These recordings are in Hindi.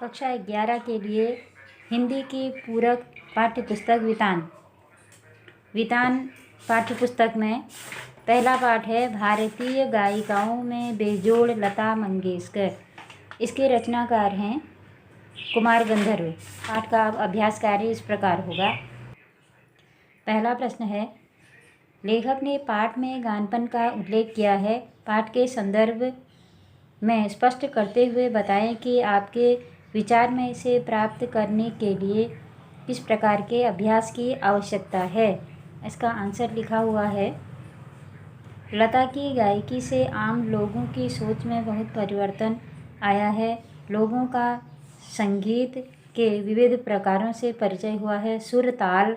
कक्षा 11 के लिए हिंदी की पूरक पाठ्यपुस्तक वितान पाठ्यपुस्तक में पहला पाठ है भारतीय गायिकाओं में बेजोड़ लता मंगेशकर। इसके रचनाकार हैं कुमार गंधर्व। पाठ का अभ्यास कार्य इस प्रकार होगा। पहला प्रश्न है, लेखक ने पाठ में गानपन का उल्लेख किया है। पाठ के संदर्भ में स्पष्ट करते हुए बताएं कि आपके विचार में इसे प्राप्त करने के लिए किस प्रकार के अभ्यास की आवश्यकता है। इसका आंसर लिखा हुआ है। लता की गायकी से आम लोगों की सोच में बहुत परिवर्तन आया है। लोगों का संगीत के विविध प्रकारों से परिचय हुआ है। सुर ताल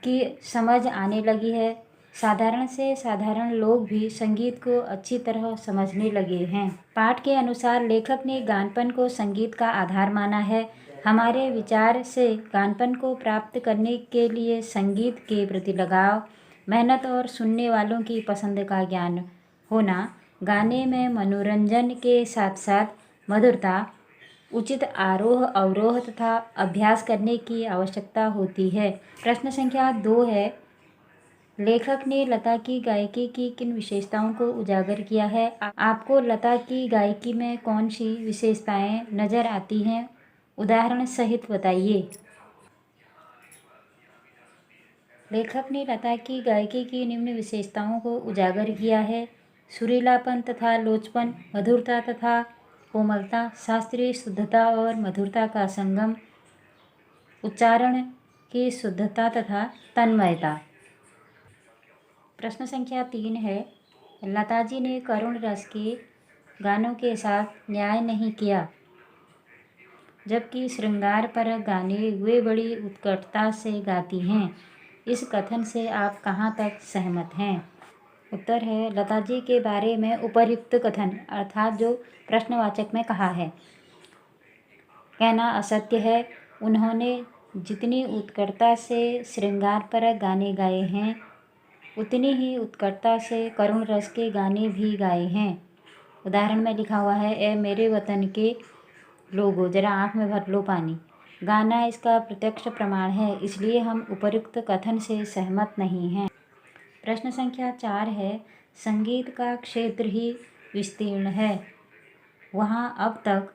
की समझ आने लगी है। साधारण से साधारण लोग भी संगीत को अच्छी तरह समझने लगे हैं। पाठ के अनुसार लेखक ने गानपन को संगीत का आधार माना है। हमारे विचार से गानपन को प्राप्त करने के लिए संगीत के प्रति लगाव, मेहनत और सुनने वालों की पसंद का ज्ञान होना, गाने में मनोरंजन के साथ साथ मधुरता, उचित आरोह अवरोह तथा अभ्यास करने की आवश्यकता होती है। प्रश्न संख्या 2 है, लेखक ने लता की गायकी की किन विशेषताओं को उजागर किया है। आपको लता की गायकी में कौन सी विशेषताएं नजर आती हैं, उदाहरण सहित बताइए। लेखक ने लता की गायकी की निम्न विशेषताओं को उजागर किया है। सुरीलापन तथा लोचपन, मधुरता तथा कोमलता, शास्त्रीय शुद्धता और मधुरता का संगम, उच्चारण की शुद्धता तथा तन्मयता। प्रश्न संख्या 3 है, लता जी ने करुण रस के गानों के साथ न्याय नहीं किया, जबकि श्रृंगार परक गाने वे बड़ी उत्कटता से गाती हैं। इस कथन से आप कहाँ तक सहमत हैं। उत्तर है, लता जी के बारे में उपर्युक्त कथन अर्थात जो प्रश्नवाचक में कहा है, कहना असत्य है। उन्होंने जितनी उत्कटता से श्रृंगार परक गाने गाए हैं, उतनी ही उत्कटता से करुण रस के गाने भी गाए हैं। उदाहरण में लिखा हुआ है, ए मेरे वतन के लोगों जरा आँख में भर लो पानी। गाना इसका प्रत्यक्ष प्रमाण है, इसलिए हम उपर्युक्त कथन से सहमत नहीं हैं। प्रश्न संख्या 4 है, संगीत का क्षेत्र ही विस्तीर्ण है। वहाँ अब तक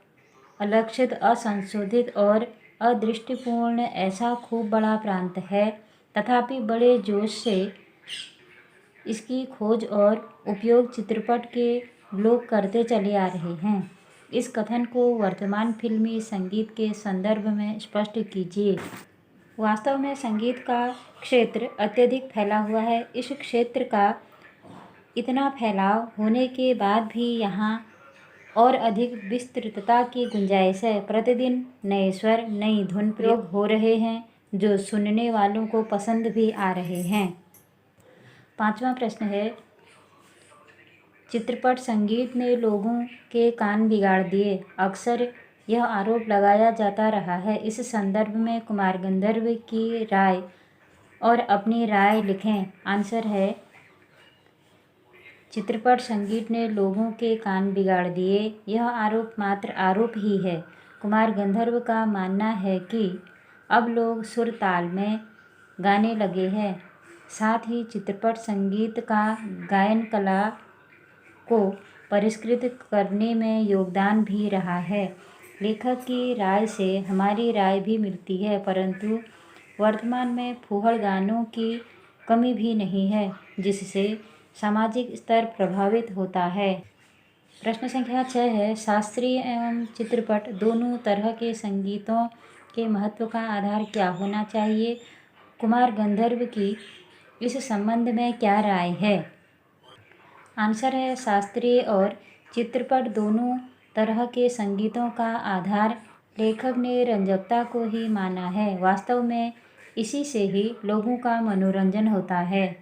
अलक्षित, असंशोधित और अदृष्टिपूर्ण ऐसा खूब बड़ा प्रांत है, तथापि बड़े जोश से इसकी खोज और उपयोग चित्रपट के लोग करते चले आ रहे हैं। इस कथन को वर्तमान फिल्मी संगीत के संदर्भ में स्पष्ट कीजिए। वास्तव में संगीत का क्षेत्र अत्यधिक फैला हुआ है। इस क्षेत्र का इतना फैलाव होने के बाद भी यहाँ और अधिक विस्तृतता की गुंजाइश है। प्रतिदिन नए स्वर, नई धुन प्रयोग हो रहे हैं, जो सुनने वालों को पसंद भी आ रहे हैं। 5वां प्रश्न है, चित्रपट संगीत ने लोगों के कान बिगाड़ दिए। अक्सर यह आरोप लगाया जाता रहा है। इस संदर्भ में कुमार गंधर्व की राय और अपनी राय लिखें। आंसर है, चित्रपट संगीत ने लोगों के कान बिगाड़ दिए। यह आरोप मात्र आरोप ही है। कुमार गंधर्व का मानना है कि अब लोग सुर ताल में गाने लगे हैं। साथ ही चित्रपट संगीत का गायन कला को परिष्कृत करने में योगदान भी रहा है। लेखक की राय से हमारी राय भी मिलती है, परंतु वर्तमान में फूहड़ गानों की कमी भी नहीं है, जिससे सामाजिक स्तर प्रभावित होता है। प्रश्न संख्या 6 है, शास्त्रीय एवं चित्रपट दोनों तरह के संगीतों के महत्व का आधार क्या होना चाहिए। कुमार गंधर्व की इस संबंध में क्या राय है। आंसर है, शास्त्रीय और चित्रपट दोनों तरह के संगीतों का आधार लेखक ने रंजकता को ही माना है। वास्तव में इसी से ही लोगों का मनोरंजन होता है।